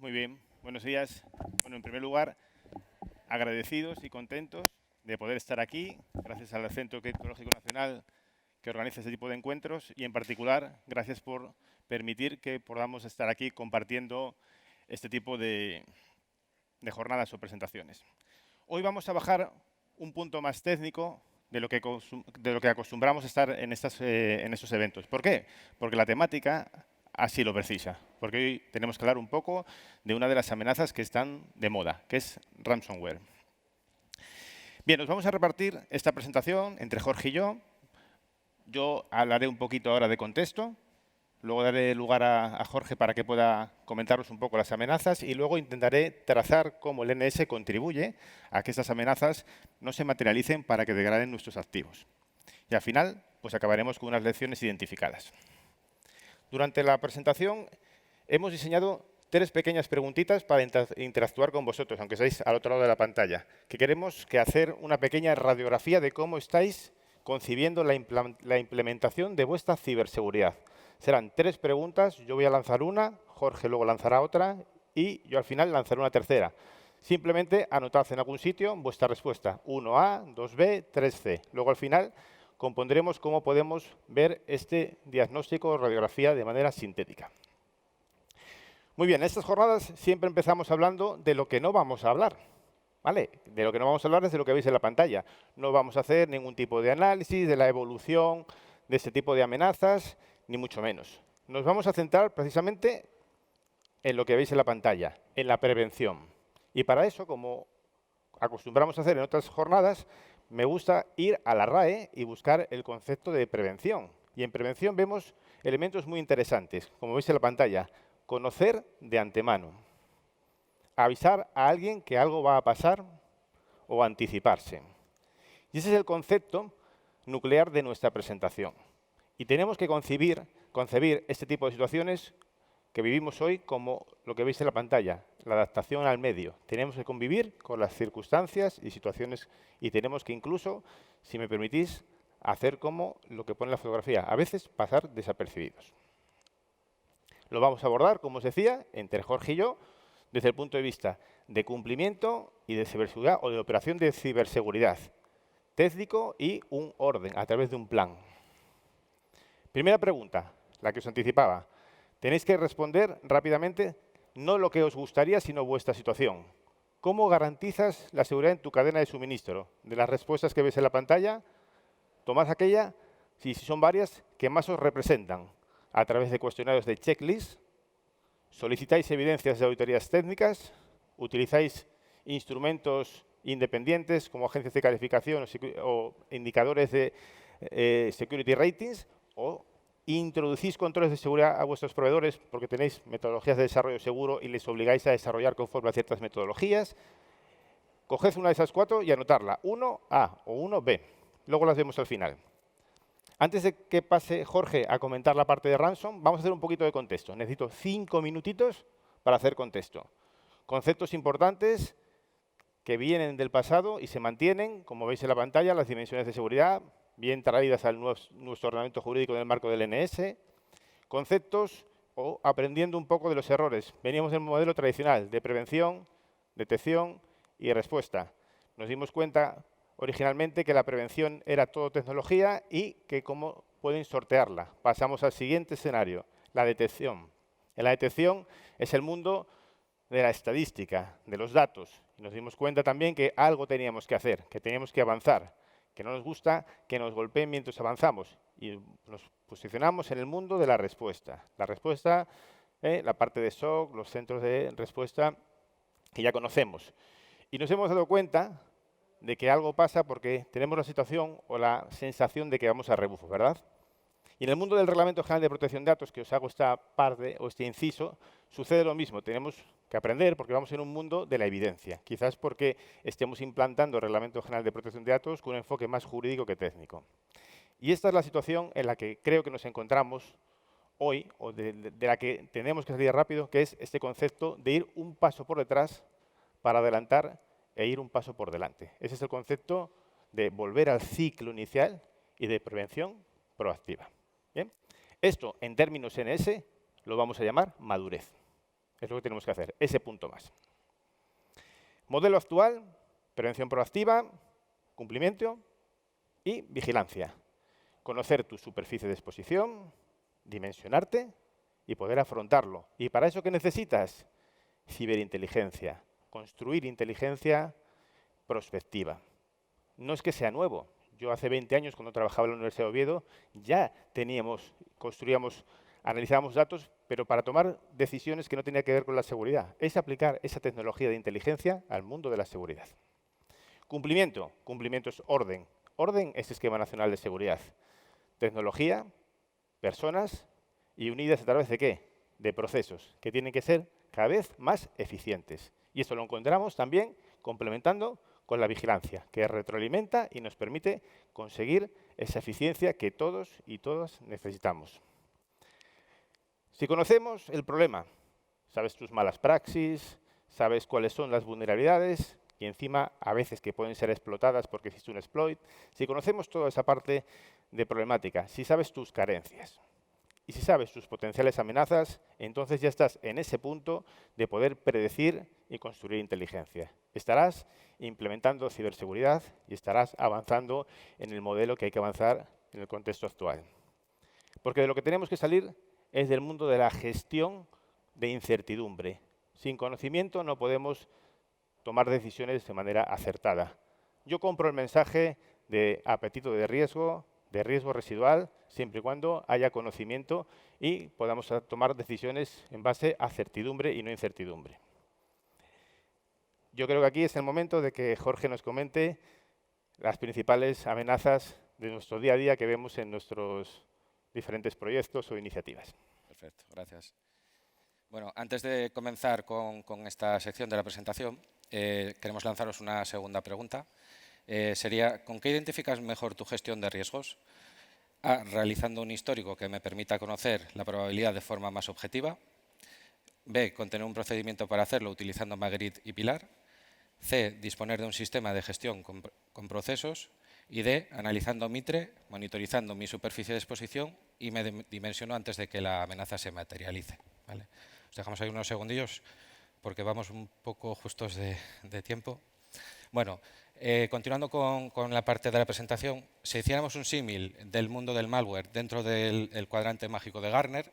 Muy bien, buenos días. Bueno, en primer lugar, agradecidos y contentos de poder estar aquí, gracias al Centro Tecnológico Nacional que organiza este tipo de encuentros y, en particular, gracias por permitir que podamos estar aquí compartiendo este tipo de jornadas o presentaciones. Hoy vamos a bajar un punto más técnico de lo que acostumbramos a estar en estos eventos. ¿Por qué? Porque la temática así lo precisa. Porque hoy tenemos que hablar un poco de una de las amenazas que están de moda, que es ransomware. Bien, nos vamos a repartir esta presentación entre Jorge y yo. Yo hablaré un poquito ahora de contexto. Luego daré lugar a Jorge para que pueda comentaros un poco las amenazas y luego intentaré trazar cómo el NS contribuye a que estas amenazas no se materialicen para que degraden nuestros activos. Y al final, pues acabaremos con unas lecciones identificadas. Durante la presentación hemos diseñado 3 pequeñas preguntitas para interactuar con vosotros, aunque estáis al otro lado de la pantalla, que queremos hacer una pequeña radiografía de cómo estáis concibiendo la implementación de vuestra ciberseguridad. Serán 3 preguntas, yo voy a lanzar una, Jorge luego lanzará otra y yo al final lanzaré una tercera. Simplemente anotad en algún sitio vuestra respuesta, 1A, 2B, 3C. Luego al final compondremos cómo podemos ver este diagnóstico o radiografía de manera sintética. Muy bien, en estas jornadas siempre empezamos hablando de lo que no vamos a hablar. ¿Vale? De lo que no vamos a hablar es de lo que veis en la pantalla. No vamos a hacer ningún tipo de análisis de la evolución de este tipo de amenazas, ni mucho menos. Nos vamos a centrar precisamente en lo que veis en la pantalla, en la prevención. Y para eso, como acostumbramos a hacer en otras jornadas, me gusta ir a la RAE y buscar el concepto de prevención. Y en prevención vemos elementos muy interesantes, como veis en la pantalla. Conocer de antemano. Avisar a alguien que algo va a pasar o anticiparse. Y ese es el concepto nuclear de nuestra presentación. Y tenemos que concebir este tipo de situaciones que vivimos hoy como lo que veis en la pantalla, la adaptación al medio. Tenemos que convivir con las circunstancias y situaciones y tenemos que incluso, si me permitís, hacer como lo que pone la fotografía, a veces pasar desapercibidos. Lo vamos a abordar, como os decía, entre Jorge y yo, desde el punto de vista de cumplimiento y de ciberseguridad o de operación de ciberseguridad, técnico y un orden a través de un plan. Primera pregunta, la que os anticipaba. Tenéis que responder rápidamente no lo que os gustaría, sino vuestra situación. ¿Cómo garantizas la seguridad en tu cadena de suministro? De las respuestas que ves en la pantalla, tomad aquella, si son varias, que más os representan a través de cuestionarios de checklist. Solicitáis evidencias de auditorías técnicas, utilizáis instrumentos independientes como agencias de calificación o indicadores de security ratings, o introducís controles de seguridad a vuestros proveedores porque tenéis metodologías de desarrollo seguro y les obligáis a desarrollar conforme a ciertas metodologías. Coged una de esas 4 y anotarla, 1A o 1B. Luego las vemos al final. Antes de que pase Jorge a comentar la parte de ransom, vamos a hacer un poquito de contexto. Necesito 5 minutitos para hacer contexto. Conceptos importantes que vienen del pasado y se mantienen, como veis en la pantalla, las dimensiones de seguridad, bien traídas a nuestro ordenamiento jurídico en el marco del NS. Conceptos o aprendiendo un poco de los errores. Veníamos del modelo tradicional de prevención, detección y respuesta. Nos dimos cuenta originalmente que la prevención era todo tecnología y que cómo pueden sortearla. Pasamos al siguiente escenario, la detección. En la detección es el mundo de la estadística, de los datos. Y nos dimos cuenta también que algo teníamos que hacer, que teníamos que avanzar, que no nos gusta que nos golpeen mientras avanzamos. Y nos posicionamos en el mundo de la respuesta. La respuesta, la parte de SOC, los centros de respuesta que ya conocemos. Y nos hemos dado cuenta de que algo pasa porque tenemos la situación o la sensación de que vamos a rebufo, ¿verdad? Y en el mundo del Reglamento General de Protección de Datos, que os hago esta parte o este inciso, sucede lo mismo. Tenemos que aprender porque vamos en un mundo de la evidencia. Quizás porque estemos implantando el Reglamento General de Protección de Datos con un enfoque más jurídico que técnico. Y esta es la situación en la que creo que nos encontramos hoy, o de la que tenemos que salir rápido, que es este concepto de ir un paso por detrás para adelantar e ir un paso por delante. Ese es el concepto de volver al ciclo inicial y de prevención proactiva. ¿Bien? Esto, en términos NS, lo vamos a llamar madurez. Es lo que tenemos que hacer, ese punto más. Modelo actual, prevención proactiva, cumplimiento y vigilancia. Conocer tu superficie de exposición, dimensionarte y poder afrontarlo. ¿Y para eso qué necesitas? Ciberinteligencia. Construir inteligencia prospectiva. No es que sea nuevo. Yo hace 20 años, cuando trabajaba en la Universidad de Oviedo, ya construíamos, analizábamos datos, pero para tomar decisiones que no tenían que ver con la seguridad. Es aplicar esa tecnología de inteligencia al mundo de la seguridad. Cumplimiento. Cumplimiento es orden. Orden es Esquema Nacional de Seguridad. Tecnología, personas y unidas a través de ¿qué? De procesos que tienen que ser cada vez más eficientes. Y eso lo encontramos también complementando con la vigilancia, que retroalimenta y nos permite conseguir esa eficiencia que todos y todas necesitamos. Si conocemos el problema, sabes tus malas praxis, sabes cuáles son las vulnerabilidades y encima a veces que pueden ser explotadas porque existe un exploit, si conocemos toda esa parte de problemática, si sabes tus carencias y si sabes tus potenciales amenazas, entonces ya estás en ese punto de poder predecir y construir inteligencia. Estarás implementando ciberseguridad y estarás avanzando en el modelo que hay que avanzar en el contexto actual. Porque de lo que tenemos que salir es del mundo de la gestión de incertidumbre. Sin conocimiento no podemos tomar decisiones de manera acertada. Yo compro el mensaje de apetito de riesgo residual, siempre y cuando haya conocimiento y podamos tomar decisiones en base a certidumbre y no incertidumbre. Yo creo que aquí es el momento de que Jorge nos comente las principales amenazas de nuestro día a día que vemos en nuestros diferentes proyectos o iniciativas. Perfecto, gracias. Bueno, antes de comenzar con esta sección de la presentación, queremos lanzaros una segunda pregunta. Sería, ¿con qué identificas mejor tu gestión de riesgos? A, realizando un histórico que me permita conocer la probabilidad de forma más objetiva. B, con tener un procedimiento para hacerlo utilizando Magritte y Pilar. C, disponer de un sistema de gestión con procesos. Y D, analizando Mitre, monitorizando mi superficie de exposición y me dimensiono antes de que la amenaza se materialice. ¿Vale? Os dejamos ahí unos segundillos porque vamos un poco justos de tiempo. Bueno, continuando con la parte de la presentación, si hiciéramos un símil del mundo del malware dentro del cuadrante mágico de Gartner,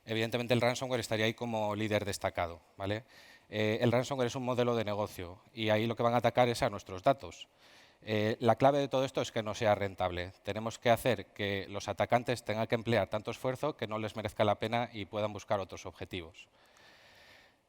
evidentemente el ransomware estaría ahí como líder destacado, ¿vale? El ransomware es un modelo de negocio y ahí lo que van a atacar es a nuestros datos. La clave de todo esto es que no sea rentable. Tenemos que hacer que los atacantes tengan que emplear tanto esfuerzo que no les merezca la pena y puedan buscar otros objetivos.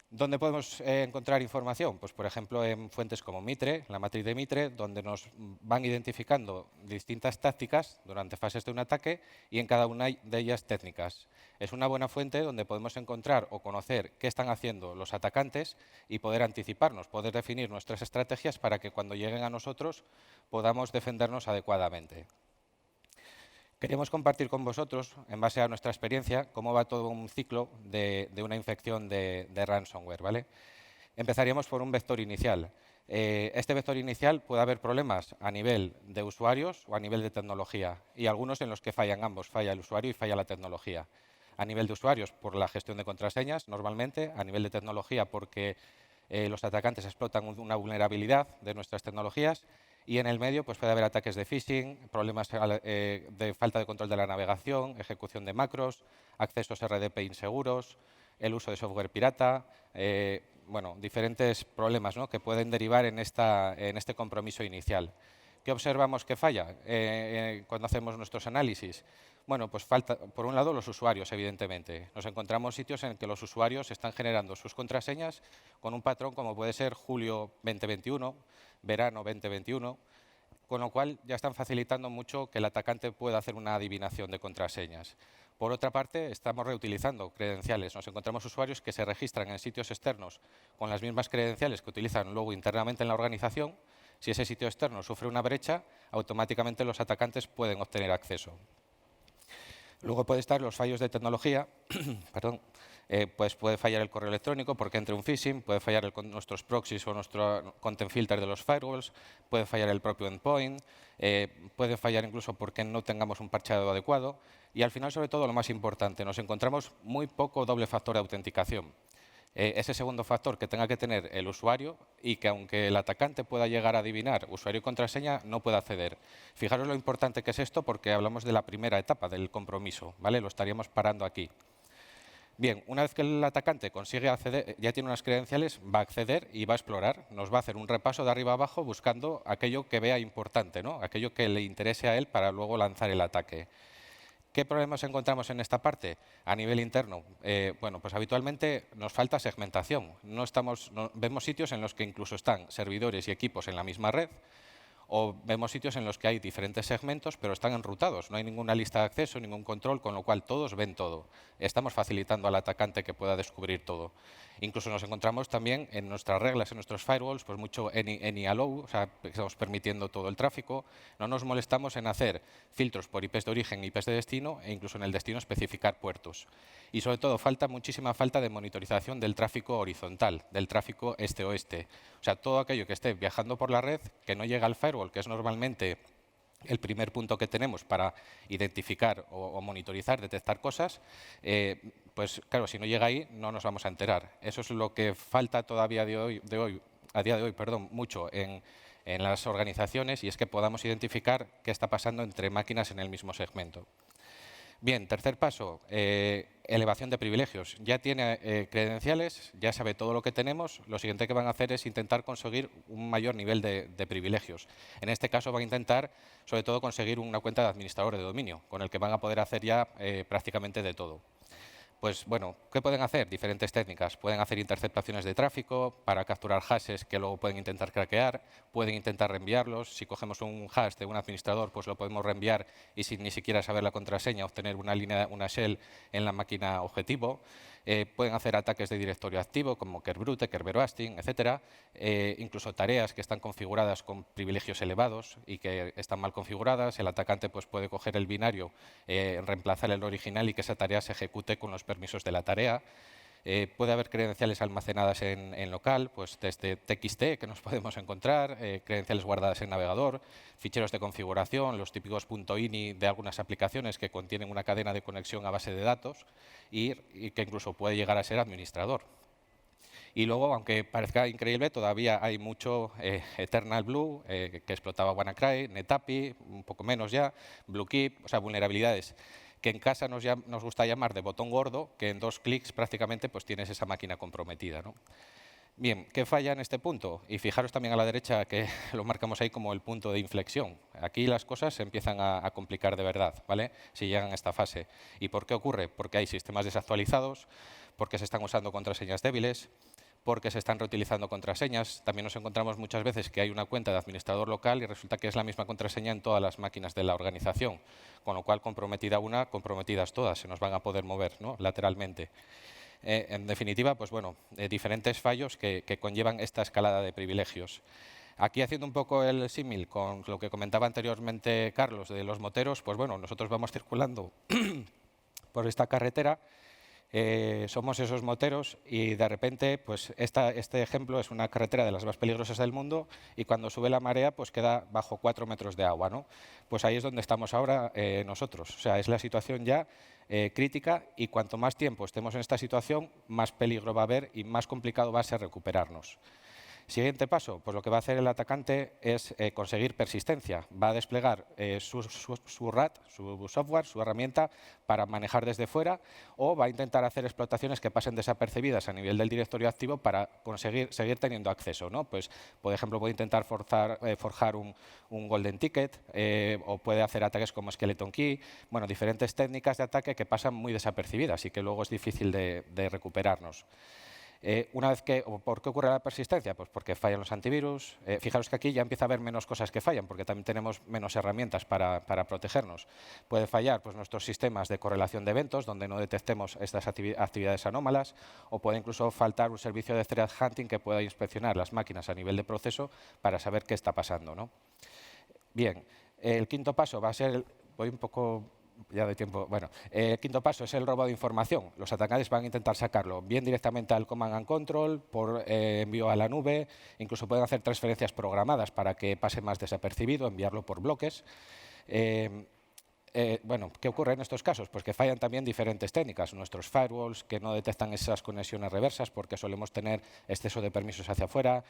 ¿Dónde podemos encontrar información? Pues, por ejemplo, en fuentes como Mitre, la matriz de Mitre, donde nos van identificando distintas tácticas durante fases de un ataque y en cada una de ellas técnicas. Es una buena fuente donde podemos encontrar o conocer qué están haciendo los atacantes y poder anticiparnos, poder definir nuestras estrategias para que cuando lleguen a nosotros podamos defendernos adecuadamente. Queríamos compartir con vosotros, en base a nuestra experiencia, cómo va todo un ciclo de una infección de ransomware, ¿vale? Empezaríamos por un vector inicial. Este vector inicial puede haber problemas a nivel de usuarios o a nivel de tecnología, y algunos en los que fallan ambos, falla el usuario y falla la tecnología. A nivel de usuarios, por la gestión de contraseñas, normalmente, a nivel de tecnología, porque los atacantes explotan una vulnerabilidad de nuestras tecnologías, y en el medio pues, puede haber ataques de phishing, problemas de falta de control de la navegación, ejecución de macros, accesos RDP inseguros, el uso de software pirata, bueno, diferentes problemas, ¿no?, que pueden derivar en este compromiso inicial. ¿Qué observamos que falla cuando hacemos nuestros análisis? Bueno, pues falta, por un lado, los usuarios, evidentemente. Nos encontramos sitios en que los usuarios están generando sus contraseñas con un patrón como puede ser julio 2021, verano 2021, con lo cual ya están facilitando mucho que el atacante pueda hacer una adivinación de contraseñas. Por otra parte, estamos reutilizando credenciales. Nos encontramos usuarios que se registran en sitios externos con las mismas credenciales que utilizan luego internamente en la organización. Si ese sitio externo sufre una brecha, automáticamente los atacantes pueden obtener acceso. Luego puede estar los fallos de tecnología, perdón, pues puede fallar el correo electrónico porque entre un phishing, puede fallar nuestros proxies o nuestro content filter de los firewalls, puede fallar el propio endpoint, puede fallar incluso porque no tengamos un parcheado adecuado y al final, sobre todo, lo más importante, nos encontramos muy poco doble factor de autenticación. Ese segundo factor que tenga que tener el usuario y que aunque el atacante pueda llegar a adivinar usuario y contraseña, no pueda acceder. Fijaros lo importante que es esto porque hablamos de la primera etapa del compromiso, ¿vale? Lo estaríamos parando aquí. Bien, una vez que el atacante consigue acceder, ya tiene unas credenciales, va a acceder y va a explorar. Nos va a hacer un repaso de arriba a abajo buscando aquello que vea importante, ¿no? Aquello que le interese a él para luego lanzar el ataque. ¿Qué problemas encontramos en esta parte? A nivel interno, bueno, pues habitualmente nos falta segmentación. Vemos sitios en los que incluso están servidores y equipos en la misma red, o vemos sitios en los que hay diferentes segmentos, pero están enrutados. No hay ninguna lista de acceso, ningún control, con lo cual todos ven todo. Estamos facilitando al atacante que pueda descubrir todo. Incluso nos encontramos también en nuestras reglas, en nuestros firewalls, pues mucho any allow, o sea, estamos permitiendo todo el tráfico. No nos molestamos en hacer filtros por IPs de origen, IPs de destino, e incluso en el destino especificar puertos. Y sobre todo, muchísima falta de monitorización del tráfico horizontal, del tráfico este-oeste. O sea, todo aquello que esté viajando por la red, que no llega al firewall, que es normalmente el primer punto que tenemos para identificar o monitorizar, detectar cosas, pues claro, si no llega ahí no nos vamos a enterar. Eso es lo que falta todavía a día de hoy, mucho en las organizaciones, y es que podamos identificar qué está pasando entre máquinas en el mismo segmento. Bien, tercer paso, elevación de privilegios. Ya tiene credenciales, ya sabe todo lo que tenemos. Lo siguiente que van a hacer es intentar conseguir un mayor nivel de privilegios. En este caso van a intentar, sobre todo, conseguir una cuenta de administrador de dominio, con el que van a poder hacer ya prácticamente de todo. Pues bueno, ¿qué pueden hacer? Diferentes técnicas. Pueden hacer interceptaciones de tráfico para capturar hashes que luego pueden intentar craquear, pueden intentar reenviarlos. Si cogemos un hash de un administrador, pues lo podemos reenviar y sin ni siquiera saber la contraseña, obtener una shell en la máquina objetivo. Pueden hacer ataques de directorio activo como Kerberoot, Kerberoasting, etcétera. Incluso tareas que están configuradas con privilegios elevados y que están mal configuradas. El atacante pues, puede coger el binario, reemplazar el original y que esa tarea se ejecute con los permisos de la tarea. Puede haber credenciales almacenadas en local, pues desde TXT que nos podemos encontrar, credenciales guardadas en navegador, ficheros de configuración, los típicos .ini de algunas aplicaciones que contienen una cadena de conexión a base de datos y que incluso puede llegar a ser administrador. Y luego, aunque parezca increíble, todavía hay mucho Eternal Blue, que explotaba WannaCry, NetAPI, un poco menos ya, BlueKeep, o sea, vulnerabilidades que en casa nos gusta llamar de botón gordo, que en 2 clics prácticamente pues tienes esa máquina comprometida, ¿no? Bien, ¿qué falla en este punto? Y fijaros también a la derecha que lo marcamos ahí como el punto de inflexión. Aquí las cosas se empiezan a complicar de verdad, ¿vale? Si llegan a esta fase. ¿Y por qué ocurre? Porque hay sistemas desactualizados, porque se están usando contraseñas débiles, porque se están reutilizando contraseñas. También nos encontramos muchas veces que hay una cuenta de administrador local y resulta que es la misma contraseña en todas las máquinas de la organización, con lo cual comprometida una, comprometidas todas, se nos van a poder mover, ¿no? Lateralmente. En definitiva, pues bueno, diferentes fallos que conllevan esta escalada de privilegios. Aquí, haciendo un poco el símil con lo que comentaba anteriormente Carlos de los moteros, pues bueno, nosotros vamos circulando por esta carretera. Somos esos moteros y de repente pues este ejemplo es una carretera de las más peligrosas del mundo y cuando sube la marea pues queda bajo 4 metros de agua, ¿no? Pues ahí es donde estamos ahora nosotros. O sea, es la situación ya crítica y cuanto más tiempo estemos en esta situación, más peligro va a haber y más complicado va a ser recuperarnos. Siguiente paso, pues lo que va a hacer el atacante es conseguir persistencia. Va a desplegar su RAT, su software, su herramienta para manejar desde fuera o va a intentar hacer explotaciones que pasen desapercibidas a nivel del directorio activo para conseguir seguir teniendo acceso, ¿no? Pues, por ejemplo, puede intentar forjar un golden ticket o puede hacer ataques como skeleton key. Bueno, diferentes técnicas de ataque que pasan muy desapercibidas y que luego es difícil de recuperarnos. Una vez que, ¿por qué ocurre la persistencia? Pues porque fallan los antivirus. Fijaros que aquí ya empieza a haber menos cosas que fallan, porque también tenemos menos herramientas para protegernos. Puede fallar pues, nuestros sistemas de correlación de eventos, donde no detectemos estas actividades anómalas, o puede incluso faltar un servicio de threat hunting que pueda inspeccionar las máquinas a nivel de proceso para saber qué está pasando, ¿no? Bien, el quinto paso va a ser, voy un poco ya de tiempo. Bueno, el quinto paso es el robo de información. Los atacantes van a intentar sacarlo bien directamente al Command and Control, por envío a la nube, incluso pueden hacer transferencias programadas para que pase más desapercibido, enviarlo por bloques. Bueno, ¿qué ocurre en estos casos? Pues que fallan también diferentes técnicas. Nuestros firewalls que no detectan esas conexiones reversas porque solemos tener exceso de permisos hacia afuera,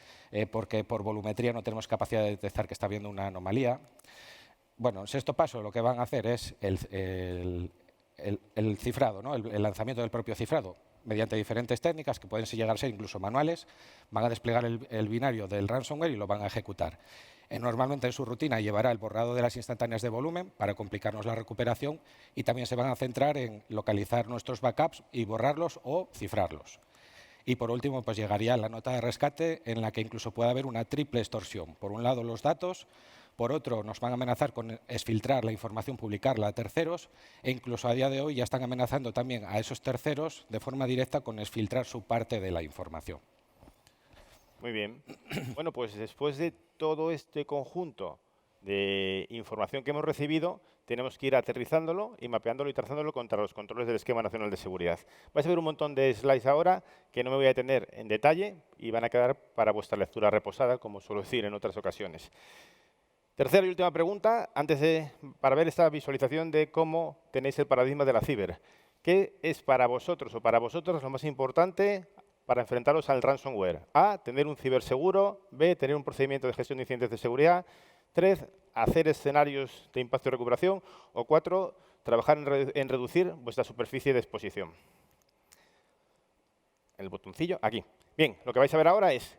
porque por volumetría no tenemos capacidad de detectar que está habiendo una anomalía. Bueno, en sexto paso lo que van a hacer es el cifrado, ¿no? el lanzamiento del propio cifrado mediante diferentes técnicas que pueden llegar a ser incluso manuales. Van a desplegar el binario del ransomware y lo van a ejecutar. Normalmente en su rutina llevará el borrado de las instantáneas de volumen para complicarnos la recuperación y también se van a centrar en localizar nuestros backups y borrarlos o cifrarlos. Y por último, pues llegaría la nota de rescate en la que incluso puede haber una triple extorsión. Por un lado, los datos, por otro, nos van a amenazar con exfiltrar la información, publicarla a terceros e incluso a día de hoy ya están amenazando también a esos terceros de forma directa con exfiltrar su parte de la información. Muy bien. Bueno, pues después de todo este conjunto de información que hemos recibido, tenemos que ir aterrizándolo y mapeándolo y trazándolo contra los controles del Esquema Nacional de Seguridad. Vais a ver un montón de slides ahora que no me voy a detener en detalle y van a quedar para vuestra lectura reposada, como suelo decir en otras ocasiones. Tercera y última pregunta, para ver esta visualización de cómo tenéis el paradigma de la ciber. ¿Qué es para vosotros o para vosotros lo más importante para enfrentaros al ransomware? A, tener un ciberseguro. B, tener un procedimiento de gestión de incidentes de seguridad. 3, hacer escenarios de impacto y recuperación. O 4, trabajar en reducir vuestra superficie de exposición. El botoncillo, aquí. Bien, lo que vais a ver ahora es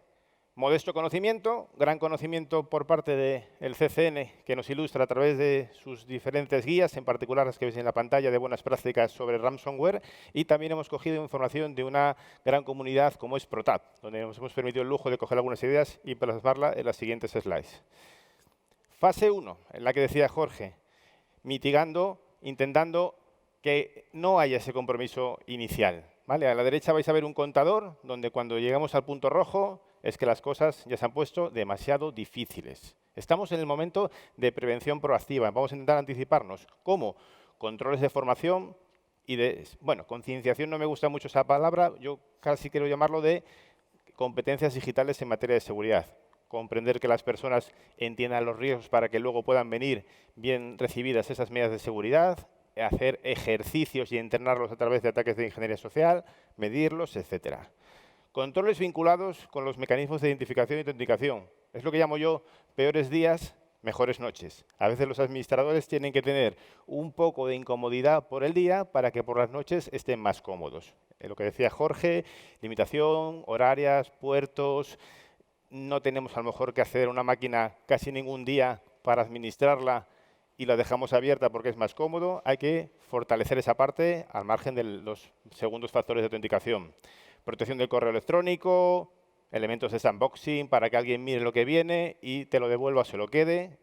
modesto conocimiento, gran conocimiento por parte del CCN, que nos ilustra a través de sus diferentes guías, en particular las que veis en la pantalla de buenas prácticas sobre ransomware, y también hemos cogido información de una gran comunidad como es ProTab, donde nos hemos permitido el lujo de coger algunas ideas y plasmarla en las siguientes slides. Fase 1, en la que decía Jorge, mitigando, intentando que no haya ese compromiso inicial. ¿Vale? A la derecha vais a ver un contador donde cuando llegamos al punto rojo es que las cosas ya se han puesto demasiado difíciles. Estamos en el momento de prevención proactiva. Vamos a intentar anticiparnos. ¿Cómo? Controles de formación y bueno, concienciación no me gusta mucho esa palabra. Yo casi quiero llamarlo de competencias digitales en materia de seguridad. Comprender que las personas entiendan los riesgos para que luego puedan venir bien recibidas esas medidas de seguridad, hacer ejercicios y entrenarlos a través de ataques de ingeniería social, medirlos, etcétera. Controles vinculados con los mecanismos de identificación y autenticación. Es lo que llamo yo peores días, mejores noches. A veces los administradores tienen que tener un poco de incomodidad por el día para que por las noches estén más cómodos. Lo que decía Jorge, limitación, horarias, puertos. No tenemos a lo mejor que hacer una máquina casi ningún día para administrarla y la dejamos abierta porque es más cómodo. Hay que fortalecer esa parte al margen de los segundos factores de autenticación. Protección del correo electrónico, elementos de sandboxing para que alguien mire lo que viene y te lo devuelva o se lo quede.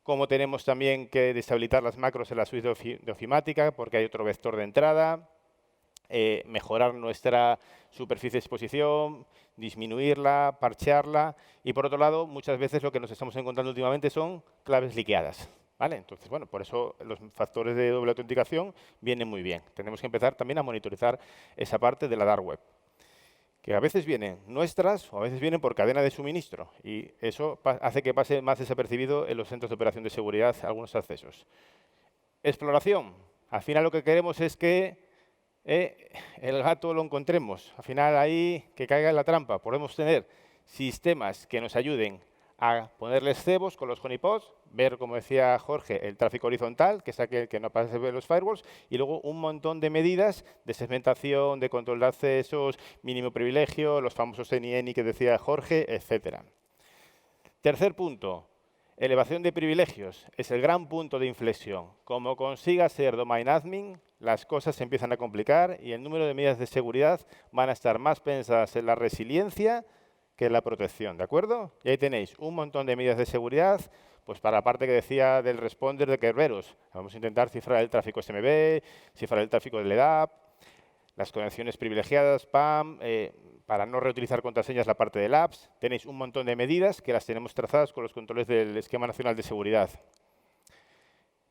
Como tenemos también que deshabilitar las macros en la suite de ofimática porque hay otro vector de entrada. Mejorar nuestra superficie de exposición, disminuirla, parchearla. Y por otro lado, muchas veces lo que nos estamos encontrando últimamente son claves liqueadas. ¿Vale? Entonces, bueno, por eso los factores de doble autenticación vienen muy bien. Tenemos que empezar también a monitorizar esa parte de la dark web, que a veces vienen nuestras o a veces vienen por cadena de suministro. Y eso hace que pase más desapercibido en los centros de operación de seguridad algunos accesos. Exploración. Al final lo que queremos es que el gato lo encontremos. Al final ahí que caiga en la trampa. Podemos tener sistemas que nos ayuden a ponerles cebos con los honeypots, ver, como decía Jorge, el tráfico horizontal, que es aquel que no aparece en los firewalls, y luego un montón de medidas de segmentación, de control de accesos, mínimo privilegio, los famosos NIN que decía Jorge, etcétera. Tercer punto, elevación de privilegios. Es el gran punto de inflexión. Como consiga ser domain admin, las cosas se empiezan a complicar y el número de medidas de seguridad van a estar más pensadas en la resiliencia que en la protección, ¿de acuerdo? Y ahí tenéis un montón de medidas de seguridad, pues para la parte que decía del responder de Kerberos. Vamos a intentar cifrar el tráfico SMB, cifrar el tráfico del EDAP, las conexiones privilegiadas, PAM, para no reutilizar contraseñas la parte del apps. Tenéis un montón de medidas que las tenemos trazadas con los controles del Esquema Nacional de Seguridad.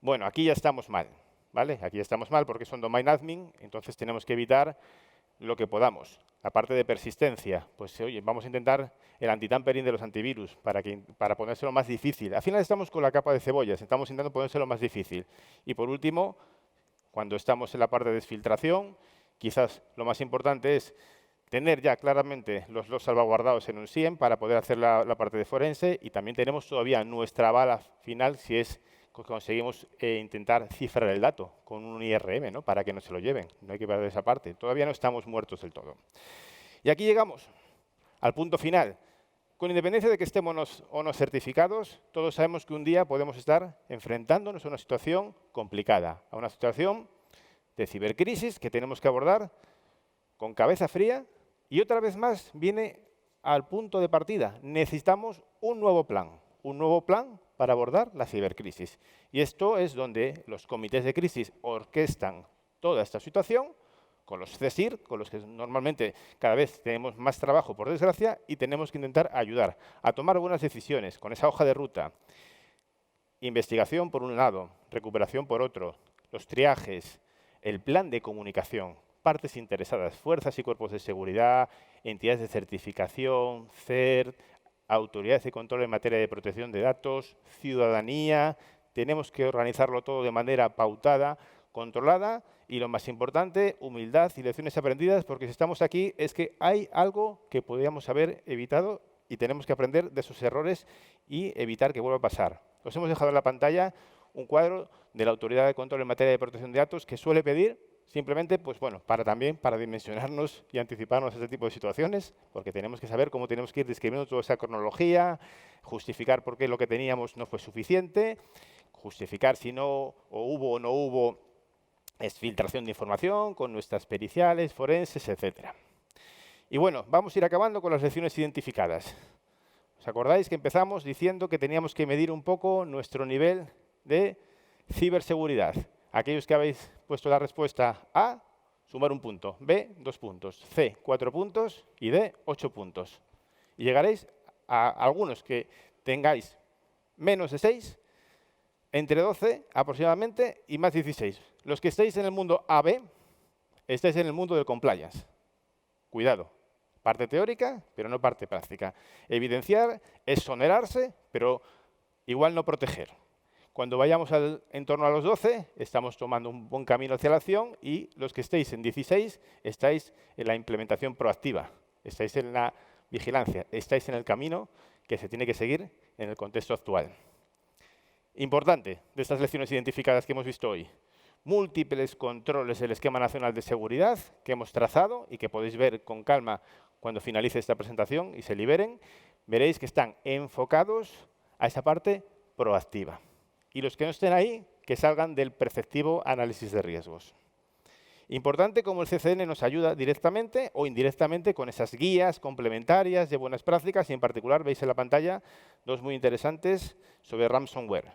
Bueno, aquí ya estamos mal, ¿vale? Aquí ya estamos mal porque son domain admin, entonces tenemos que evitar lo que podamos. La parte de persistencia, pues oye, vamos a intentar el anti-tampering de los antivirus para ponérselo más difícil. Al final estamos con la capa de cebollas, estamos intentando ponérselo más difícil. Y por último, cuando estamos en la parte de desfiltración, quizás lo más importante es tener ya claramente los logs salvaguardados en un SIEM para poder hacer la parte de forense, y también tenemos todavía nuestra bala final si es que conseguimos intentar cifrar el dato con un IRM, ¿no? Para que no se lo lleven. No hay que perder esa parte. Todavía no estamos muertos del todo. Y aquí llegamos al punto final. Con independencia de que estemos o no certificados, todos sabemos que un día podemos estar enfrentándonos a una situación complicada, a una situación de cibercrisis que tenemos que abordar con cabeza fría, y otra vez más viene al punto de partida. Necesitamos un nuevo plan para abordar la cibercrisis. Y esto es donde los comités de crisis orquestan toda esta situación, con los CSIR, con los que normalmente cada vez tenemos más trabajo, por desgracia, y tenemos que intentar ayudar a tomar buenas decisiones con esa hoja de ruta. Investigación por un lado, recuperación por otro, los triajes, el plan de comunicación, partes interesadas, fuerzas y cuerpos de seguridad, entidades de certificación, CERT, autoridades de control en materia de protección de datos, ciudadanía. Tenemos que organizarlo todo de manera pautada, controlada, y lo más importante, humildad y lecciones aprendidas, porque si estamos aquí es que hay algo que podríamos haber evitado y tenemos que aprender de esos errores y evitar que vuelva a pasar. Os hemos dejado en la pantalla un cuadro de la Autoridad de Control en materia de protección de datos que suele pedir simplemente, pues bueno, para dimensionarnos y anticiparnos a este tipo de situaciones, porque tenemos que saber cómo tenemos que ir describiendo toda esa cronología, justificar por qué lo que teníamos no fue suficiente, justificar si no o no hubo filtración de información con nuestras periciales, forenses, etc. Y bueno, vamos a ir acabando con las lecciones identificadas. ¿Os acordáis que empezamos diciendo que teníamos que medir un poco nuestro nivel de ciberseguridad? Aquellos que habéis puesto la respuesta A, sumar un punto, B, 2 puntos, C, 4 puntos y D, 8 puntos. Y llegaréis a algunos que tengáis menos de 6, entre 12 aproximadamente y más 16. Los que estáis en el mundo AB, estáis en el mundo del compliance. Cuidado, parte teórica, pero no parte práctica. Evidenciar, exonerarse, pero igual no proteger. Cuando vayamos en torno a los 12, estamos tomando un buen camino hacia la acción, y los que estéis en 16, estáis en la implementación proactiva, estáis en la vigilancia, estáis en el camino que se tiene que seguir en el contexto actual. Importante de estas lecciones identificadas que hemos visto hoy: múltiples controles del Esquema Nacional de Seguridad que hemos trazado y que podéis ver con calma cuando finalice esta presentación y se liberen. Veréis que están enfocados a esa parte proactiva. Y los que no estén ahí, que salgan del preceptivo análisis de riesgos. Importante como el CCN nos ayuda directamente o indirectamente con esas guías complementarias de buenas prácticas, y en particular veis en la pantalla dos muy interesantes sobre ransomware.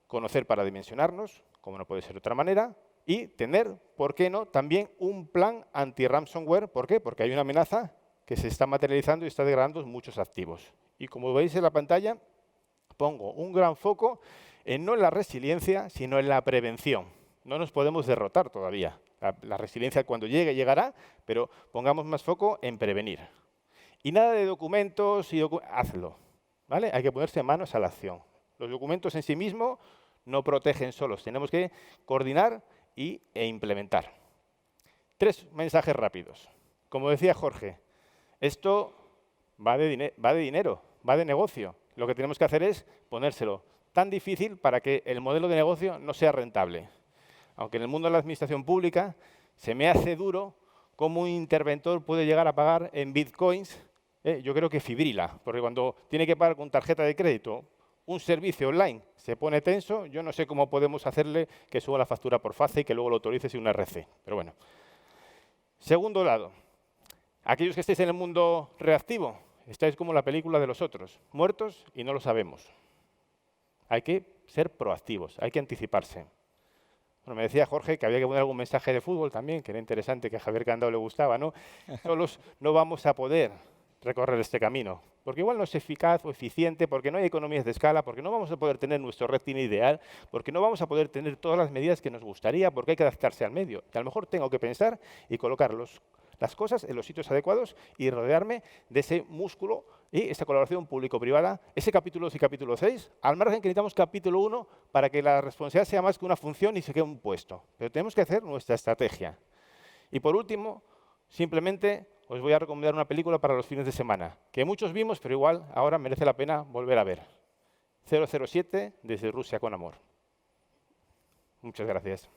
Conocer para dimensionarnos, como no puede ser de otra manera, y tener, ¿por qué no?, también un plan anti-ransomware. ¿Por qué? Porque hay una amenaza que se está materializando y está degradando muchos activos. Y como veis en la pantalla, pongo un gran foco no en la resiliencia, sino en la prevención. No nos podemos derrotar todavía. La resiliencia cuando llegue, llegará, pero pongamos más foco en prevenir. Y nada de documentos, hazlo, ¿vale? Hay que ponerse manos a la acción. Los documentos en sí mismos no protegen solos. Tenemos que coordinar e implementar. 3 mensajes rápidos. Como decía Jorge, esto va de dinero, va de negocio. Lo que tenemos que hacer es ponérselo tan difícil para que el modelo de negocio no sea rentable. Aunque en el mundo de la administración pública se me hace duro cómo un interventor puede llegar a pagar en bitcoins. Yo creo que fibrila, porque cuando tiene que pagar con tarjeta de crédito un servicio online se pone tenso. Yo no sé cómo podemos hacerle que suba la factura por FACE y que luego lo autorice sin una RC. Pero bueno. Segundo lado, aquellos que estéis en el mundo reactivo, estáis como la película de los otros, muertos y no lo sabemos. Hay que ser proactivos, hay que anticiparse. Bueno, me decía Jorge que había que poner algún mensaje de fútbol también, que era interesante, que a Javier Candao le gustaba, ¿no? Solos no vamos a poder. recorrer este camino. Porque igual no es eficaz o eficiente, porque no hay economías de escala, porque no vamos a poder tener nuestro rating ideal, porque no vamos a poder tener todas las medidas que nos gustaría, porque hay que adaptarse al medio. Y a lo mejor tengo que pensar y colocar las cosas en los sitios adecuados y rodearme de ese músculo y esa colaboración público-privada, ese capítulo 2 y capítulo 6, al margen que necesitamos capítulo 1 para que la responsabilidad sea más que una función y se quede un puesto. Pero tenemos que hacer nuestra estrategia. Y por último, simplemente os voy a recomendar una película para los fines de semana, que muchos vimos, pero igual ahora merece la pena volver a ver. 007, desde Rusia con amor. Muchas gracias.